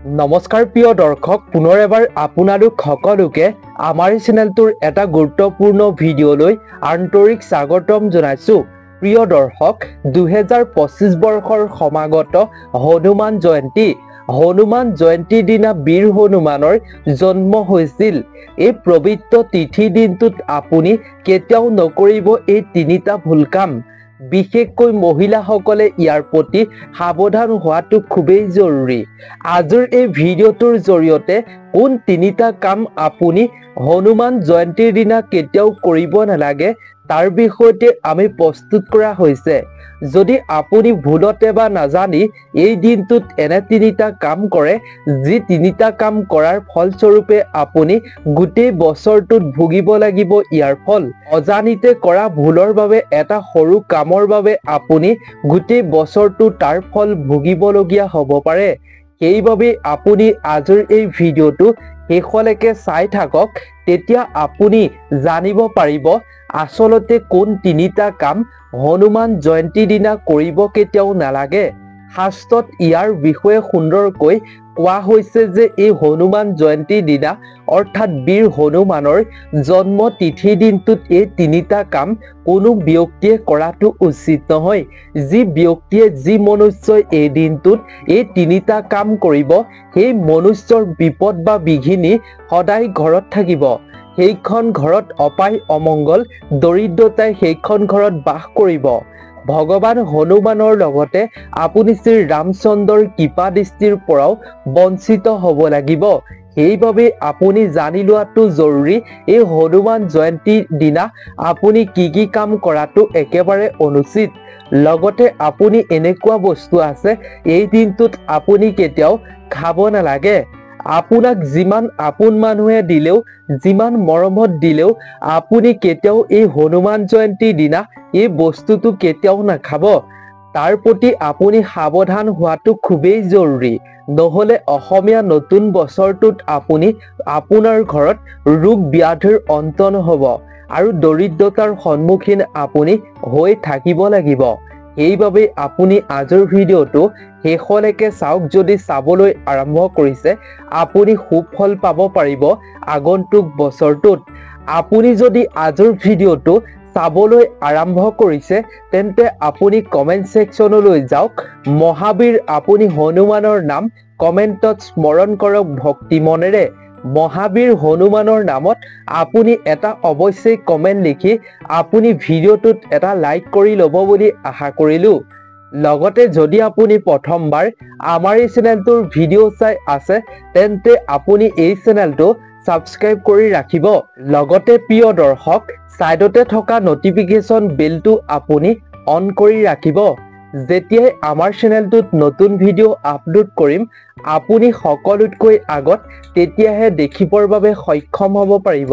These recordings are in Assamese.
নমস্কাৰ প্ৰিয় দৰ্শক, পুনৰ এবাৰ আপোনালোক সকলোকে আমাৰ চেনেলটোৰ এটা গুৰুত্বপূৰ্ণ ভিডিঅ'লৈ আন্তৰিক স্বাগতম জনাইছো। প্ৰিয় দৰ্শক, 2025 বৰ্ষৰ সমাগত হনুমান জয়ন্তীৰ দিনা বীৰ হনুমানৰ জন্ম হৈছিল। এই পবিত্ৰ তিথি দিনটোত আপুনি কেতিয়াও নকৰিব এই তিনিটা ভুল কাম। বিশেষকৈ মহিলাসকলে ইয়াৰ প্ৰতি সাৱধান হোৱাটো খুবেই জৰুৰী। আজিৰ এই ভিডিঅ'টোৰ জৰিয়তে কোন তিনিটা কাম আপুনি হনুমান জয়ন্তীৰ দিনা কেতিয়াও কৰিব নালাগে তাৰ বিষয়তে আমি প্ৰস্তুত কৰা হৈছে। যদি আপুনি ভুলতে বা নাজানি এই দিনটোত এনে তিনিটা কাম কৰে, যি তিনিটা কাম কৰাৰ ফলস্বৰূপে আপুনি গোটেই বছৰটোত ভুগিব লাগিব ইয়াৰ ফল। অজানিতে কৰা ভুলৰ বাবে এটা সৰু কামৰ বাবে আপুনি গোটেই বছৰটো তাৰ ফল ভুগিবলগীয়া হ'ব পাৰে। সেইবাবে আপুনি আজিৰ এই ভিডিঅ'টো শেষলৈকে চাই থাকক, তেতিয়া আপুনি জানিব পাৰিব আচলতে কোন তিনিটা কাম হনুমান জয়ন্তীৰ দিনা কৰিব কেতিয়াও নালাগে। শাস্ত্ৰত ইয়াৰ বিষয়ে সুন্দৰকৈ কোৱা হৈছে যে এই হনুমান জয়ন্তীৰ দিনা অৰ্থাৎ বীৰ হনুমানৰ জন্ম তিথিৰ দিনটোত এই তিনিটা কাম কোনো ব্যক্তিয়ে কৰাটো উচিত নহয়। যি ব্যক্তিয়ে যি মনুষ্যই এই দিনটোত এই তিনিটা কাম কৰিব, সেই মনুষ্যৰ বিপদ বা বিঘিনি সদায় ঘৰত থাকিব। সেইখন ঘৰত অপায় অমংগল দৰিদ্ৰতাই সেইখন ঘৰত বাস কৰিব। ভগৱান হনুমানৰ লগতে আপুনি শ্ৰী ৰামচন্দ্ৰৰ কৃপা দৃষ্টিৰ পৰাও বঞ্চিত হ'ব লাগিব। সেইবাবে আপুনি জানি লোৱাটো জৰুৰী এই হনুমান জয়ন্তীৰ দিনা আপুনি কি কাম কৰাটো একেবাৰে অনুচিত। লগতে আপুনি এনেকুৱা বস্তু আছে এই দিনটোত আপুনি কেতিয়াও খাব নালাগে। আপোনাক যিমান আপোন মানুহে দিলেও, যিমান মৰমত দিলেও আপুনি কেতিয়াও এই হনুমান জয়ন্তীৰ দিনা এই বস্তুটো কেতিয়াও নাখাব। তাৰ প্ৰতি আপুনি সাৱধান হোৱাটো খুবেই জৰুৰী। নহ'লে অসমীয়া নতুন বছৰটোত আপুনি আপোনাৰ ঘৰত ৰোগ ব্যাধিৰ অন্ত নহ'ব আৰু দৰিদ্ৰতাৰ সন্মুখীন আপুনি হৈ থাকিব লাগিব। সেইবাবে আপুনি আজিৰ ভিডিঅ'টো শেষলৈকে চাওক। যদি চাবলৈ আৰম্ভ কৰিছে আপুনি সুফল পাব পাৰিব আগন্তুক বছৰটোত। আপুনি যদি আজিৰ ভিডিঅ'টো চাবলৈ আৰম্ভ কৰিছে তেন্তে আপুনি কমেণ্ট ছেকশ্যনলৈ যাওক, মহাবীৰ আপুনি হনুমানৰ নাম কমেণ্টত স্মৰণ কৰক ভক্তি মনেৰে। মহাবীৰ হনুমানৰ নামত আপুনি এটা অৱশ্যেই কমেণ্ট লিখি আপুনি ভিডিঅ'টোত এটা লাইক কৰি ল'ব বুলি আশা কৰিলোঁ। লগতে যদি আপুনি প্ৰথমবাৰ আমাৰ এই চেনেলটোৰ ভিডিঅ' চাই আছে তেন্তে আপুনি এই চেনেলটো ছাবস্ক্ৰাইব কৰি ৰাখিব। লগতে প্ৰিয় দৰ্শক, ছাইডতে থকা নটিফিকেশ্যন বেলটো আপুনি অন কৰি ৰাখিব। যেতিয়াই আমাৰ চেনেলটোত নতুন ভিডিঅ' আপলোড কৰিম আপুনি সকলোতকৈ আগত তেতিয়াহে দেখিবৰ বাবে সক্ষম হ'ব পাৰিব।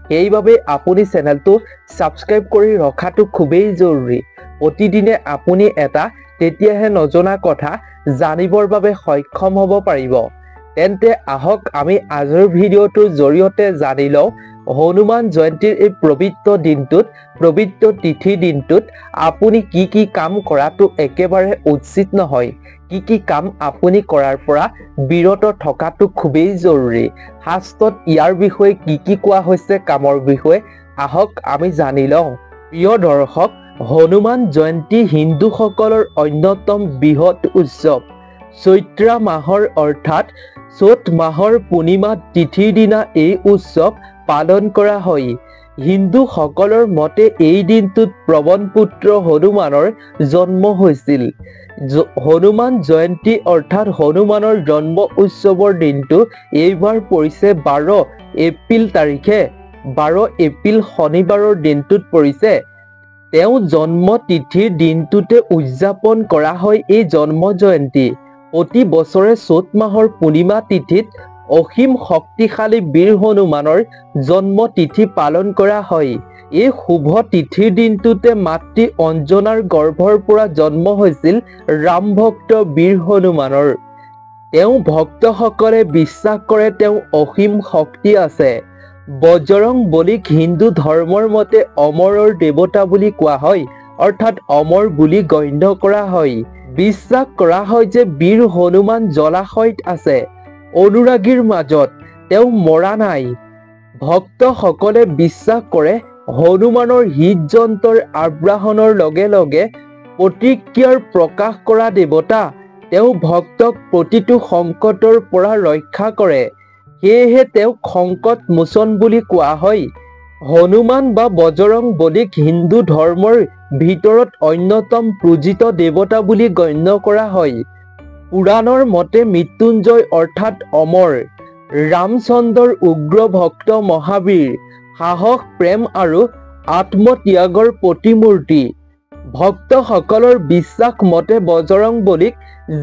সেইবাবে আপুনি চেনেলটো ছাবস্ক্ৰাইব কৰি ৰখাটো খুবেই জৰুৰী। প্ৰতিদিনে আপুনি এটা তেতিয়াহে নজনা কথা জানিবৰ বাবে সক্ষম হ'ব পাৰিব। তেন্তে আহক আমি আজিৰ ভিডিঅ'টোৰ জৰিয়তে জানি লওঁ হনুমান জয়ন্তীৰ এই পবিত্ৰ দিনটোত, পবিত্ৰ তিথিৰ দিনটোত আপুনি কি কাম কৰাটো একেবাৰে উচিত নহয়, কি কাম আপুনি কৰাৰ পৰা বিৰত থকাটো খুবেই জৰুৰী। শাস্ত্ৰত ইয়াৰ বিষয়ে কি কোৱা হৈছে কামৰ বিষয়ে আহক আমি জানি লওঁ। প্ৰিয় দৰ্শক, হনুমান জয়ন্তী হিন্দুসকলৰ অন্যতম বৃহৎ উৎসৱ। চৈত্ৰ মাহৰ অৰ্থাৎ চ'ত মাহৰ পূৰ্ণিমা তিথিৰ দিনা এই উৎসৱ পালন কৰা হয়। হিন্দুসকলৰ মতে এই দিনটোত পৱন পুত্ৰ হনুমানৰ জন্ম হৈছিল। হনুমান জয়ন্তী অৰ্থাৎ হনুমানৰ জন্ম উৎসৱৰ দিনটো এইবাৰ পৰিছে 12 এপ্ৰিল তাৰিখে। 12 এপ্ৰিল শনিবাৰৰ দিনটোত পৰিছে। তেওঁ জন্ম তিথিৰ দিনটোতে উদযাপন কৰা হয় এই জন্ম জয়ন্তী। প্ৰতি বছৰে চ'ত মাহৰ পূৰ্ণিমা তিথিত অসীম শক্তিশালী বীৰ হনুমানৰ জন্ম তিথি পালন কৰা হয়। এই শুভ তিথিৰ দিনটোতে মাতৃ অঞ্জনাৰ গৰ্ভৰ পৰা জন্ম হৈছিল ৰাম ভক্ত বীৰ হনুমানৰ। তেওঁ ভক্তসকলে বিশ্বাস কৰে তেওঁ অসীম শক্তি আছে। বজৰং বলীক হিন্দু ধৰ্মৰ মতে অমৰৰ দেৱতা বুলি কোৱা হয়, অৰ্থাৎ অমৰ বুলি গণ্য কৰা হয়। বিশ্বাস কৰা হয় যে বীৰ হনুমান জলাশয়ত আছে। অনুৰাগীৰ মাজত তেওঁ মৰা নাই। ভক্তসকলে বিশ্বাস কৰে হনুমানৰ হৃদযন্ত্ৰৰ আবাহনৰ লগে লগে প্ৰতিক্ৰিয়াৰ প্ৰকাশ কৰা দেৱতা। তেওঁ ভক্তক প্ৰতিটো সংকটৰ পৰা ৰক্ষা কৰে। সেয়েহে তেওঁক সংকট মোচন বুলি কোৱা হয়। হনুমান বা বজৰং বলীক হিন্দু ধৰ্মৰ ভিতৰত অন্যতম পূজিত দেৱতা বুলি গণ্য কৰা হয়। পুৰাণৰ মতে মৃত্যুঞ্জয় অৰ্থাৎ অমৰ, ৰামচন্দ্ৰৰ উগ্ৰ ভক্ত মহাবীৰ, সাহস, প্ৰেম আৰু আত্মত্যাগৰ প্ৰতিমূৰ্তি। ভক্তসকলৰ বিশ্বাস মতে বজৰং বলীক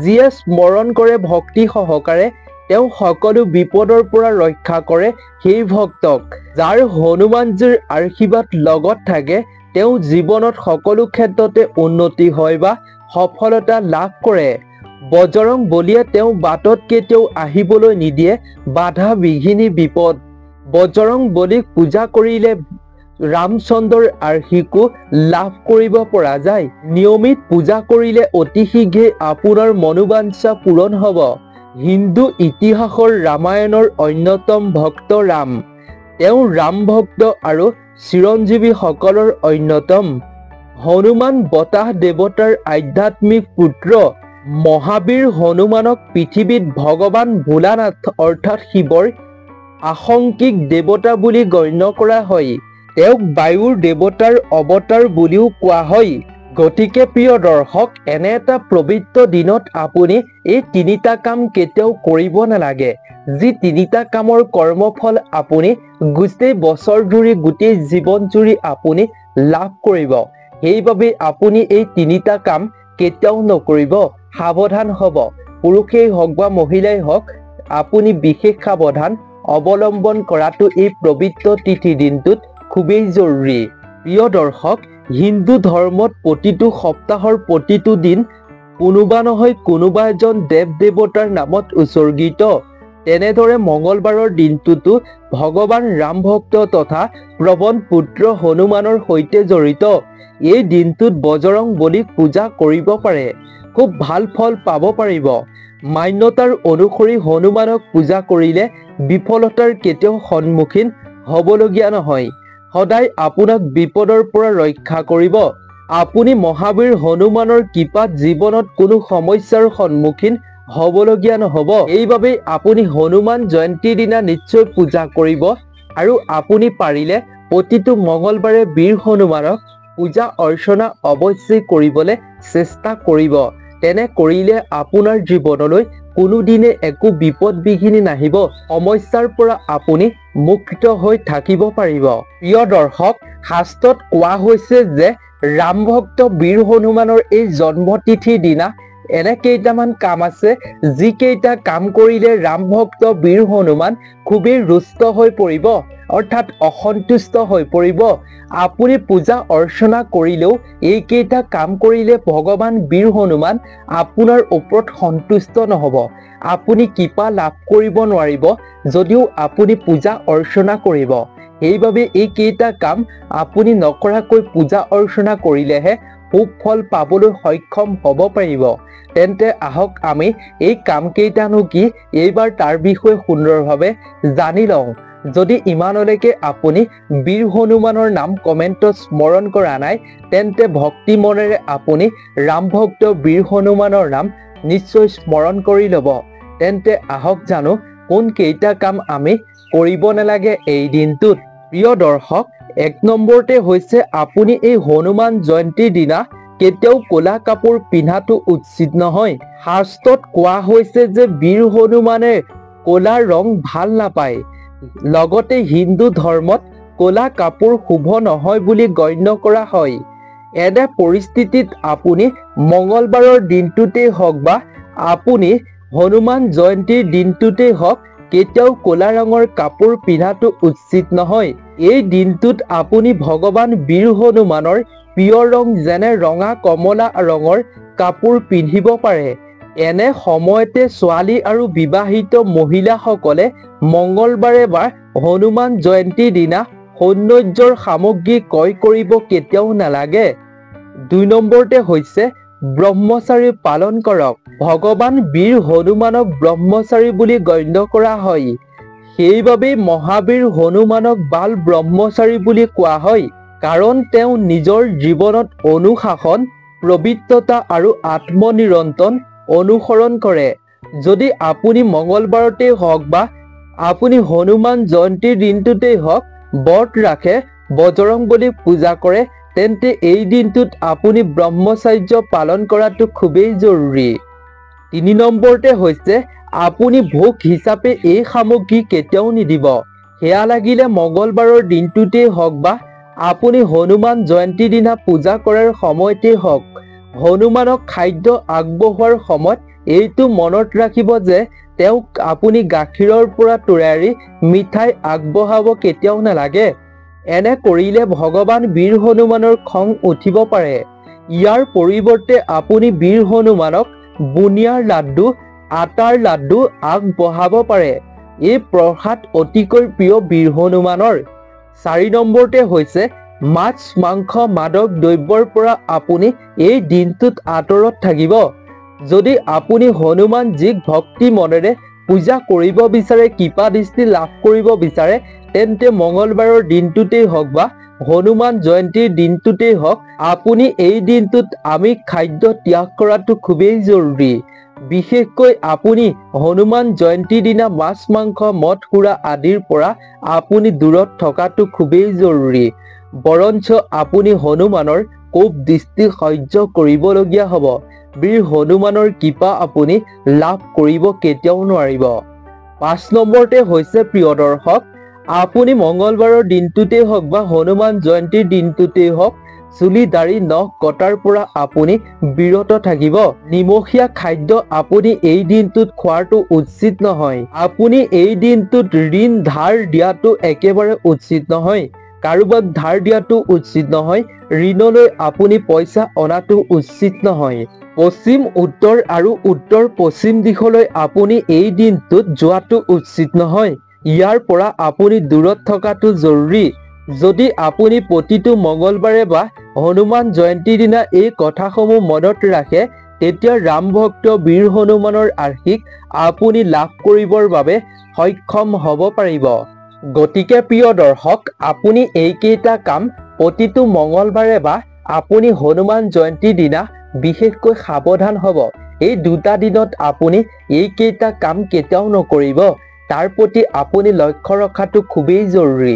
যিয়ে স্মৰণ কৰে ভক্তি সহকাৰে তেওঁ সকলো বিপদৰ পৰা ৰক্ষা কৰে। সেই ভক্তক যাৰ হনুমানজীৰ আশীৰ্বাদ লগত থাকে তেওঁ জীৱনত সকলো ক্ষেত্ৰতে উন্নতি হয় বা সফলতা লাভ কৰে। বজৰং বলীয়ে তেওঁ বাটত কেতিয়াও আহিবলৈ নিদিয়ে বাধা বিঘিনি বিপদ। বজৰং বলীক পূজা কৰিলে ৰামচন্দ্ৰৰ আশীৰ্বাদো লাভ কৰিব পৰা যায়। নিয়মিত পূজা কৰিলে অতি শীঘ্ৰেই আপোনাৰ মনোবাঞ্ছা পূৰণ হ'ব। হিন্দু ইতিহাসৰ ৰামায়ণৰ অন্যতম ভক্ত ৰাম। তেওঁ ৰাম ভক্ত আৰু চিৰঞ্জীৱীসকলৰ অন্যতম। হনুমান বতাহ দেৱতাৰ আধ্যাত্মিক পুত্ৰ। মহাবীৰ হনুমানক পৃথিৱীত ভগৱান ভোলানাথ অৰ্থাৎ শিৱৰ আংশিক দেৱতা বুলি গণ্য কৰা হয়। তেওঁক বায়ুৰ দেৱতাৰ অৱতাৰ বুলিও কোৱা হয়। গতিকে প্ৰিয় দৰ্শক, এনে এটা পবিত্ৰ দিনত আপুনি এই তিনিটা কাম কেতিয়াও কৰিব নালাগে, যি তিনিটা কামৰ কৰ্মফল আপুনি গোটেই বছৰ জুৰি গোটেই জীৱন জুৰি আপুনি লাভ কৰিব। সেইবাবে আপুনি এই তিনিটা কাম কেতিয়াও নকৰিব। সাৱধান হ'ব। পুৰুষেই হওক বা মহিলাই হওক আপুনি বিশেষ সাৱধান অৱলম্বন কৰাটো এই পবিত্ৰ তিথি দিনটোত খুবেই জৰুৰী। প্ৰিয় দৰ্শক, হিন্দু ধৰ্মত প্ৰতিটো সপ্তাহৰ প্ৰতিটো দিন কোনোবা নহয় কোনোবা এজন দেৱ দেৱতাৰ নামত উৎসৰ্গিত। তেনেদৰে মঙলবাৰৰ দিনটোতো ভগৱান ৰাম ভক্ত তথা প্ৰৱণ পুত্ৰ হনুমানৰ সৈতে জড়িত। এই দিনটোত বজৰং বলীক পূজা কৰিব পাৰে, খুব ভাল ফল পাব পাৰিব। মান্যতাৰ অনুসৰি হনুমানক পূজা কৰিলে বিফলতাৰ কেতিয়াও সন্মুখীন হ'বলগীয়া নহয়। সদায় আপোনাক বিপদৰ পৰা ৰক্ষা কৰিব। আপুনি মহাবীৰ হনুমানৰ কৃপাত জীৱনত কোনো সমস্যাৰ সন্মুখীন হ'বলগীয়া নহ'ব। এইবাবে আপুনি হনুমান জয়ন্তীৰ দিনা নিশ্চয় পূজা কৰিব আৰু আপুনি পাৰিলে প্ৰতিটো মঙলবাৰে বীৰ হনুমানক পূজা অৰ্চনা অৱশ্যেই কৰিবলৈ চেষ্টা কৰিব। তেনে কৰিলে আপোনাৰ জীৱনলৈ কোনোদিনে একো বিপদ বিঘিনি নাহিব। সমস্যাৰ পৰা আপুনি মুক্ত হৈ থাকিব পাৰিব। প্ৰিয় দৰ্শক, শাস্ত্ৰত কোৱা হৈছে যে ৰাম ভক্ত বীৰ হনুমানৰ এই জন্মতিথিৰ দিনা এনে কেইটামান কাম আছে যিকেইটা কাম কৰিলে ৰাম ভক্ত বীৰ হনুমান খুবেই ৰুষ্ট হৈ পৰিব অৰ্থাৎ অসন্তুষ্ট হৈ পৰিব। আপুনি পূজা অৰ্চনা কৰিলেও এইকেইটা কাম কৰিলে ভগৱান বীৰ হনুমান আপোনাৰ ওপৰত সন্তুষ্ট নহ'ব। আপুনি কৃপা লাভ কৰিব নোৱাৰিব যদিও আপুনি পূজা অৰ্চনা কৰিব। সেইবাবে এইকেইটা কাম আপুনি নকৰাকৈ পূজা অৰ্চনা কৰিলেহে খুব ফল পাবলৈ সক্ষম হ'ব পাৰিব। তেন্তে আহক আমি এই কামকেইটানো কি এইবাৰ তাৰ বিষয়ে সুন্দৰভাৱে জানি লওঁ। যদি ইমানলৈকে আপুনি বীৰ হনুমানৰ নাম কমেণ্টত স্মৰণ কৰা নাই তেন্তে ভক্তি মনেৰে আপুনি ৰাম ভক্ত বীৰ হনুমানৰ নাম নিশ্চয় স্মৰণ কৰি ল'ব। তেন্তে আহক জানো কোন কেইটা কাম আমি কৰিব নালাগে এই দিনটোত। প্ৰিয় দৰ্শক, 1 নম্বৰতে হৈছে আপুনি এই হনুমান জয়ন্তীৰ দিনা কেতিয়াও ক'লা কাপোৰ পিন্ধাটো উচিত নহয়। শাস্ত্ৰত কোৱা হৈছে যে বীৰ হনুমানে ক'লা ৰং ভাল নাপায়। লগতে হিন্দু ধৰ্মত ক'লা কাপোৰ শুভ নহয় বুলি গণ্য কৰা হয়। এনে পৰিস্থিতিত আপুনি মঙলবাৰৰ দিনটোতেই হওক বা আপুনি হনুমান জয়ন্তীৰ দিনটোতেই হওক কেতিয়াও ক'লা ৰঙৰ কাপোৰ পিন্ধাটো উচিত নহয়। এই দিনটোত আপুনি ভগৱান বীৰ হনুমানৰ প্ৰিয় ৰং যেনে ৰঙা কমলা ৰঙৰ কাপোৰ পিন্ধিব পাৰে। এনে সময়তে ছোৱালী আৰু বিবাহিত মহিলাসকলে মঙলবাৰে বা হনুমান জয়ন্তীৰ দিনা সৌন্দৰ্যৰ সামগ্ৰী ক্ৰয় কৰিব কেতিয়াও নালাগে। 2 নম্বৰতে হৈছে ব্ৰহ্মচাৰী পালন কৰক। ভগৱান বীৰ হনুমানক ব্ৰহ্মচাৰী বুলি গণ্য কৰা হয়। সেইবাবেই মহাবীৰ হনুমানক বাল ব্ৰহ্মচাৰী বুলি কোৱা হয়। কাৰণ তেওঁ নিজৰ জীৱনত অনুশাসন, পবিত্ৰতা আৰু আত্মনিৰন্তন অনুসৰণ কৰে। যদি আপুনি মঙ্গলবাৰতেই হওক বা আপুনি হনুমান জয়ন্তীৰ দিনটোতেই হওক ব্ৰত ৰাখে, বজৰংবলীক পূজা কৰে, তেন্তে এই দিনটোত আপুনি ব্ৰহ্মচাৰ্য পালন কৰাটো খুবেই জৰুৰী। ৩ নম্বৰতে হৈছে আপুনি ভোগ হিচাপে এই সামগ্ৰী কেতিয়াও নিদিব। সেয়া লাগিলে মঙ্গলবাৰৰ দিনটোতেই হওক বা আপুনি হনুমান জয়ন্তীৰ দিনা পূজা কৰাৰ সময়তেই হওক। হনুমানক খাদ্য আগবঢ়োৱাৰ সময়ত এইটো মনত ৰাখিব যে তেওঁক আপুনি গাখীৰৰ পৰা তৈয়াৰী মিঠাই আগবঢ়াব কেতিয়াও নালাগে। এনে কৰিলে ভগৱান বীৰ হনুমানৰ খং উঠিব পাৰে। ইয়াৰ পৰিৱৰ্তে আপুনি বীৰ হনুমানক বুনিয়াৰ লাড্ডু, আটাৰ লাড্ডু আগবঢ়াব পাৰে। এই প্ৰসাদ অতিকৈ প্ৰিয় বীৰ হনুমানৰ। ৪ নম্বৰতে হৈছে মাছ, মাংস, মাদক দ্ৰব্যৰ পৰা আপুনি এই দিনটোত আঁতৰত থাকিব। যদি আপুনি হনুমানজীক ভক্তি মনেৰে পূজা কৰিব বিচাৰে, কৃপা দৃষ্টি লাভ কৰিব বিচাৰে, তেন্তে মঙ্গলবাৰৰ দিনটোতেই হওক বা হনুমান জয়ন্তীৰ দিনটোতেই হওক আপুনি এই দিনটোত আমিষ খাদ্য ত্যাগ কৰাটো খুবেই জৰুৰী। বিশেষকৈ আপুনি হনুমান জয়ন্তীৰ দিনা মাছ, মাংস, মদ, সুৰা আদিৰ পৰা আপুনি দূৰত থকাটো খুবেই জৰুৰী। বৰঞ্চ আপুনি হনুমানৰ কোপ দৃষ্টি সহ্য কৰিবলগীয়া হ'ব। বীৰ হনুমানৰ কৃপা আপুনি লাভ কৰিব কেতিয়াও নোৱাৰিব। ৫ নম্বৰতে হৈছে প্ৰিয় দৰ্শক, আপুনি মঙ্গলবাৰৰ দিনটোতেই হওক বা হনুমান জয়ন্তীৰ দিনটোতেই হওক চুলি, দাড়ি, নখ কটাৰ পৰা আপুনি বিৰত থাকিব। নিমখীয়া খাদ্য আপুনি এই দিনটোত খোৱাটো উচিত নহয়। আপুনি এই দিনটোত ঋণ ধাৰ দিয়াটো একেবাৰে উচিত নহয়। কাৰোবাক ধাৰ দিয়াটো উচিত নহয়। ঋণলৈ আপুনি পইচা অনাটো উচিত নহয়। পশ্চিম, উত্তৰ আৰু উত্তৰ পশ্চিম দিশলৈ আপুনি এই দিনটোত যোৱাটো উচিত নহয়। ইয়াৰ পৰা আপুনি দূৰত থকাটো জৰুৰী। যদি আপুনি প্ৰতিটো মঙ্গলবাৰে বা হনুমান জয়ন্তীৰ দিনা এই কথাসমূহ মনত ৰাখে, তেতিয়া ৰাম ভক্ত বীৰ হনুমানৰ আশীষ আপুনি লাভ কৰিবৰ বাবে সক্ষম হ'ব পাৰিব। গতিকে প্ৰিয় দৰ্শক, আপুনি এইকেইটা কাম প্ৰতিটো মঙ্গলবাৰে বা আপুনি হনুমান জয়ন্তীৰ দিনা বিশেষকৈ সাৱধান হ'ব। এই দুটা দিনত আপুনি এইকেইটা কাম কেতিয়াও নকৰিব। তাৰ প্ৰতি আপুনি লক্ষ্য ৰখাটো খুবেই জৰুৰী।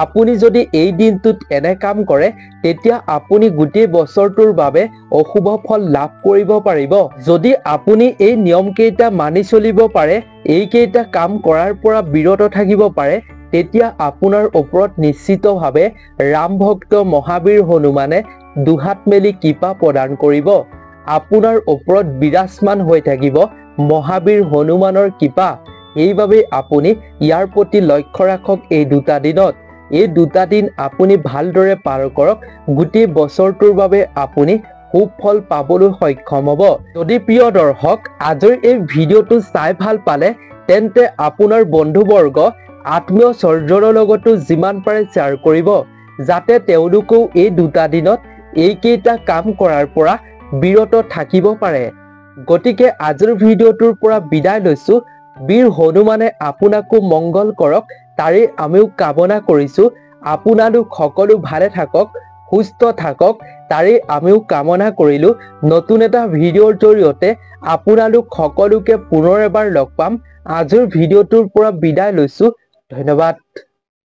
আপুনি যদি এই দিনটোত এনে কাম কৰে, তেতিয়া আপুনি গোটেই বছৰটোৰ বাবে অশুভ ফল লাভ কৰিব পাৰিব। যদি আপুনি এই নিয়মকেইটা মানি চলিব পাৰে, এইকেইটা কাম কৰাৰ পৰা বিৰত থাকিব পাৰে, তেতিয়া আপোনাৰ ওপৰত নিশ্চিতভাৱে ৰাম ভক্ত মহাবীৰ হনুমানে দুহাত মেলি কৃপা প্ৰদান কৰিব। আপোনাৰ ওপৰত বিৰাজমান হৈ থাকিব মহাবীৰ হনুমানৰ কৃপা। সেইবাবে আপুনি ইয়াৰ প্ৰতি লক্ষ্য ৰাখক। এই দুটা দিনত এই দুটা দিন আপুনি ভালদৰে পাৰ কৰক। গোটেই বছৰটোৰ বাবে আপুনি সুফল পাবলৈ সক্ষম হ'ব। যদি প্ৰিয় দৰ্শক আজিৰ এই ভিডিঅ'টো চাই ভাল পালে, তেন্তে আপোনাৰ বন্ধুবৰ্গ, আত্মীয় স্বজনৰ লগতো যিমান পাৰে শ্বেয়াৰ কৰিব, যাতে তেওঁলোকেও এই দুটা দিনত এইকেইটা কাম কৰাৰ পৰা বিৰত থাকিব পাৰে। গতিকে আজিৰ ভিডিঅ'টোৰ পৰা বিদায় লৈছো। বীৰ হনুমানে আপোনাকো মংগল কৰক, তাৰেই আমিও কামনা কৰিছো। আপোনালোক সকলো ভালে থাকক, সুস্থ থাকক, তাৰেই আমিও কামনা কৰিলো। নতুন এটা ভিডিঅ'ৰ জৰিয়তে আপোনালোক সকলোকে পুনৰ এবাৰ লগ পাম। আজিৰ ভিডিঅ'টোৰ পৰা বিদায় লৈছো। ধন্যবাদ।